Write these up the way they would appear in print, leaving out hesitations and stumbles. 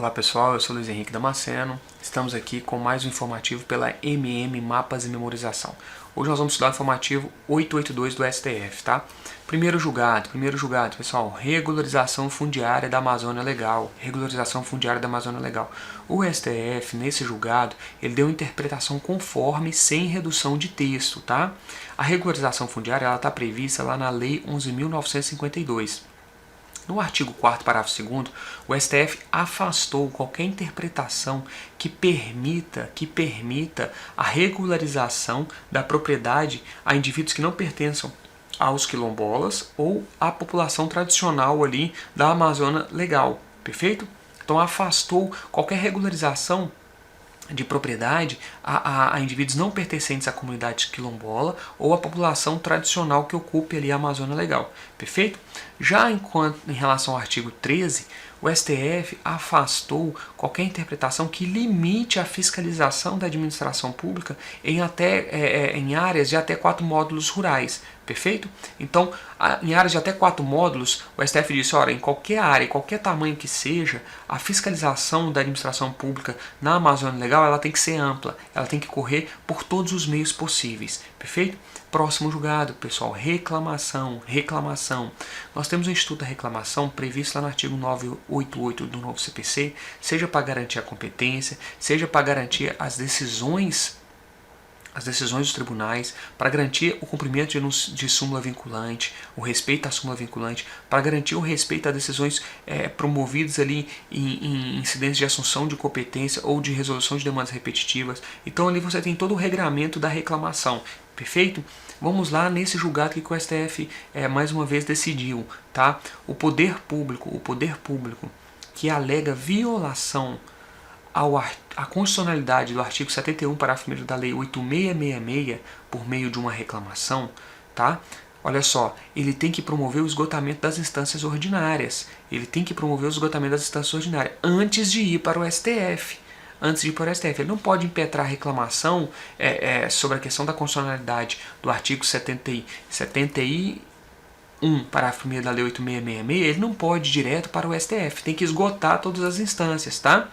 Olá pessoal, eu sou Luiz Henrique Damasceno, estamos aqui com mais um informativo pela Mapas e Memorização. Hoje nós vamos estudar o informativo 882 do STF, tá? Primeiro julgado, pessoal, regularização fundiária da Amazônia Legal, O STF, nesse julgado, ele deu interpretação conforme, sem redução de texto, tá? A regularização fundiária, ela está prevista lá na Lei 11.952. No artigo 4º, parágrafo 2º, o STF afastou qualquer interpretação que permita a regularização da propriedade a indivíduos que não pertençam aos quilombolas ou à população tradicional ali da Amazônia Legal, perfeito? Então afastou qualquer regularização de propriedade a indivíduos não pertencentes à comunidade quilombola ou à população tradicional que ocupe ali a Amazônia Legal, perfeito? Já em relação ao artigo 13, o STF afastou qualquer interpretação que limite a fiscalização da administração pública em áreas de até 4 módulos rurais, perfeito? Então, em áreas de até 4 módulos, o STF disse, olha, em qualquer área, qualquer tamanho que seja, a fiscalização da administração pública na Amazônia Legal, ela tem que ser ampla, ela tem que correr por todos os meios possíveis, perfeito? Próximo julgado, pessoal, reclamação. Nós temos um instituto da reclamação previsto lá no artigo 988 do novo CPC, seja para garantir a competência, seja para garantir as decisões dos tribunais, para garantir o cumprimento de súmula vinculante, o respeito à súmula vinculante, para garantir o respeito a decisões promovidas ali em incidentes de assunção de competência ou de resolução de demandas repetitivas. Então ali você tem todo o regramento da reclamação, perfeito? Vamos lá nesse julgado que o STF mais uma vez decidiu, tá? O poder público que alega violação a constitucionalidade do artigo 71, parágrafo 1º da Lei 8666, por meio de uma reclamação, tá? Olha só, ele tem que promover o esgotamento das instâncias ordinárias. Antes de ir para o STF. Ele não pode impetrar reclamação sobre a questão da constitucionalidade do artigo 71, parágrafo 1º da Lei 8666, ele não pode ir direto para o STF. Tem que esgotar todas as instâncias, tá?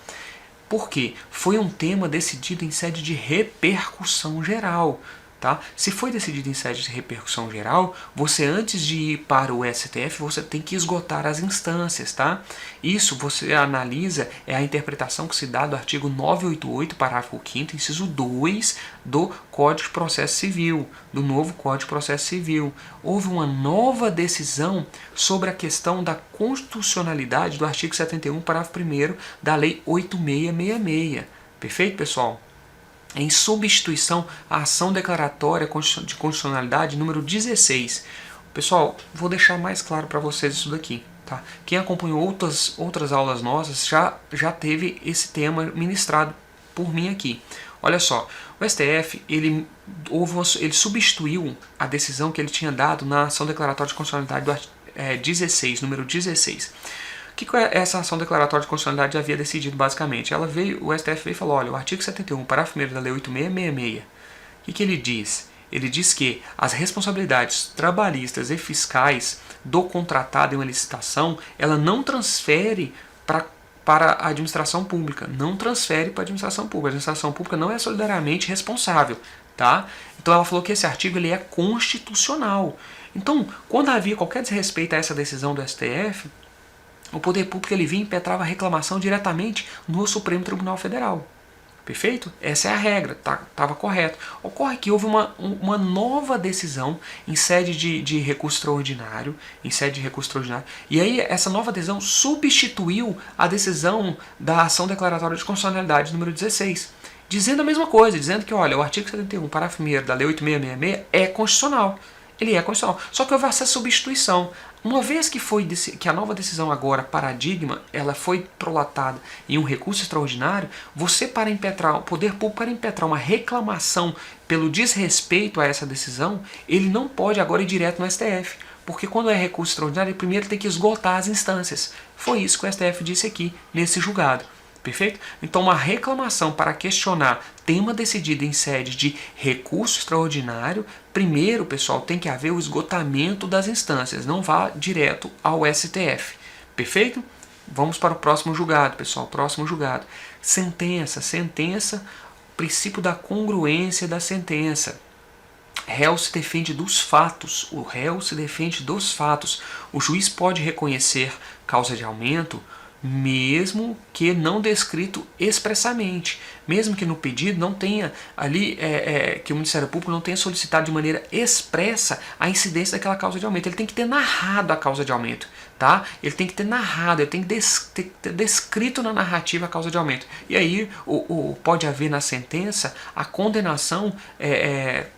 Por quê? Foi um tema decidido em sede de repercussão geral. Tá? Se foi decidido em sede de repercussão geral, você antes de ir para o STF, você tem que esgotar as instâncias. Tá? Isso você analisa, é a interpretação que se dá do artigo 988, parágrafo 5º, inciso 2 do Código de Processo Civil, do novo Código de Processo Civil. Houve uma nova decisão sobre a questão da constitucionalidade do artigo 71, parágrafo 1º da Lei 8666. Perfeito, pessoal? Em substituição à ação declaratória de constitucionalidade número 16. Pessoal, vou deixar mais claro para vocês isso daqui. Tá? Quem acompanhou outras aulas nossas já teve esse tema ministrado por mim aqui. Olha só, o STF ele substituiu a decisão que ele tinha dado na ação declaratória de constitucionalidade do 16, número 16. O que essa ação declaratória de constitucionalidade havia decidido basicamente? O STF veio e falou, olha, o artigo 71, parágrafo 1º da Lei 8666, o que ele diz? Ele diz que as responsabilidades trabalhistas e fiscais do contratado em uma licitação, ela não transfere para a administração pública. A administração pública não é solidariamente responsável. Tá? Então ela falou que esse artigo ele é constitucional. Então, quando havia qualquer desrespeito a essa decisão do STF, o poder público ele vinha e impetrava a reclamação diretamente no Supremo Tribunal Federal. Perfeito? Essa é a regra, estava correto. Ocorre que houve uma nova decisão em sede de recurso extraordinário, e aí essa nova decisão substituiu a decisão da ação declaratória de constitucionalidade número 16, dizendo a mesma coisa, dizendo que, olha, o artigo 71, parágrafo 1º da Lei 8666 é constitucional. Ele é constitucional. Só que houve essa substituição. Uma vez que a nova decisão agora, paradigma, ela foi prolatada em um recurso extraordinário, o poder público para impetrar uma reclamação pelo desrespeito a essa decisão, ele não pode agora ir direto no STF. Porque quando é recurso extraordinário, ele primeiro tem que esgotar as instâncias. Foi isso que o STF disse aqui, nesse julgado. Perfeito? Então, uma reclamação para questionar tema decidido em sede de recurso extraordinário, primeiro, pessoal, tem que haver o esgotamento das instâncias, não vá direto ao STF. Perfeito? Vamos para o próximo julgado, pessoal. Próximo julgado. Sentença. Sentença. Princípio da congruência da sentença. Réu se defende dos fatos. O réu se defende dos fatos. O juiz pode reconhecer causa de aumento, mesmo que não descrito expressamente, mesmo que no pedido não tenha ali, que o Ministério Público não tenha solicitado de maneira expressa a incidência daquela causa de aumento. Ele tem que ter narrado a causa de aumento, tá? Ele tem que ter narrado, ele tem que ter descrito na narrativa a causa de aumento. E aí pode haver na sentença a condenação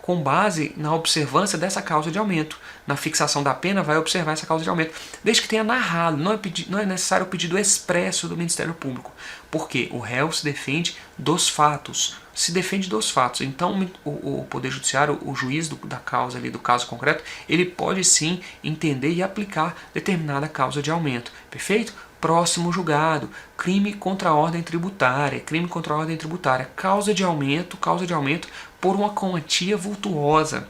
com base na observância dessa causa de aumento. Na fixação da pena vai observar essa causa de aumento, desde que tenha narrado. Não é necessário o pedido expresso do Ministério Público, porque o réu se defende dos fatos. Se defende dos fatos. Então o Poder Judiciário, o juiz da causa ali, do caso concreto, ele pode sim entender e aplicar determinada causa de aumento. Perfeito? Próximo julgado, crime contra a ordem tributária. Crime contra a ordem tributária. Causa de aumento por uma quantia vultuosa.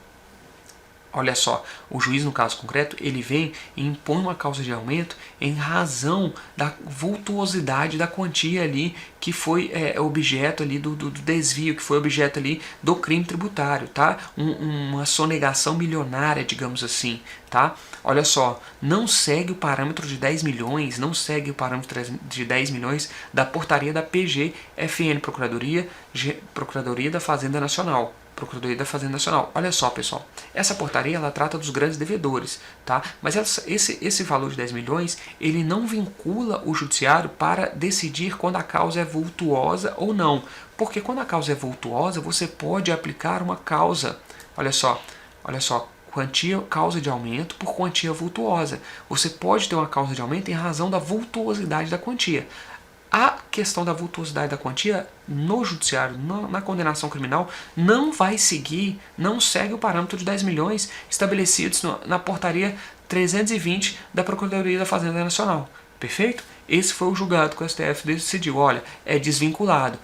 Olha só, o juiz no caso concreto, ele vem e impõe uma causa de aumento em razão da vultuosidade da quantia ali que foi objeto ali do desvio, que foi objeto ali do crime tributário, tá? Uma sonegação milionária, digamos assim, tá? Olha só, não segue o parâmetro de 10 milhões, não segue o parâmetro de 10 milhões da portaria da PGFN, Procuradoria da Fazenda Nacional. Procuradoria da Fazenda Nacional. Olha só, pessoal, essa portaria ela trata dos grandes devedores, tá? Mas esse valor de 10 milhões, ele não vincula o judiciário para decidir quando a causa é vultuosa ou não. Porque quando a causa é vultuosa, você pode aplicar uma causa, olha só, causa de aumento por quantia vultuosa. Você pode ter uma causa de aumento em razão da vultuosidade da quantia. A questão da vultuosidade da quantia no judiciário, na condenação criminal, não segue o parâmetro de 10 milhões estabelecidos na portaria 320 da Procuradoria da Fazenda Nacional. Perfeito? Esse foi o julgado que o STF decidiu. Olha, é desvinculado.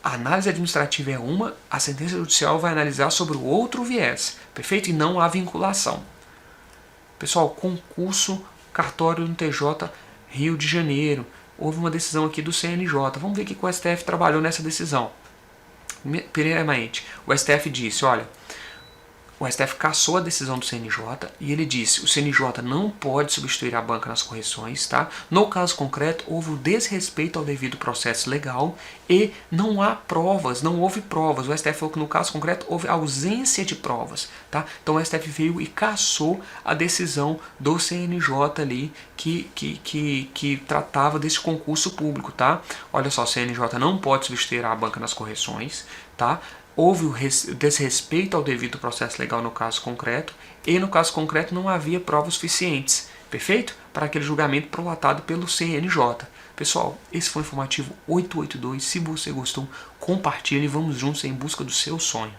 A análise administrativa é uma, a sentença judicial vai analisar sobre o outro viés. Perfeito? E não há vinculação. Pessoal, concurso cartório no TJ Rio de Janeiro. Houve uma decisão aqui do CNJ. Vamos ver o que o STF trabalhou nessa decisão. Primeiramente, o STF disse, olha, o STF cassou a decisão do CNJ e ele disse, o CNJ não pode substituir a banca nas correções, tá? No caso concreto, houve o desrespeito ao devido processo legal e não houve provas. O STF falou que no caso concreto houve ausência de provas, tá? Então o STF veio e cassou a decisão do CNJ ali que tratava desse concurso público, tá? Olha só, o CNJ não pode substituir a banca nas correções, tá? Houve o desrespeito ao devido processo legal no caso concreto e no caso concreto não havia provas suficientes, perfeito? Para aquele julgamento prolatado pelo CNJ. Pessoal, esse foi o informativo 882. Se você gostou, compartilhe e vamos juntos em busca do seu sonho.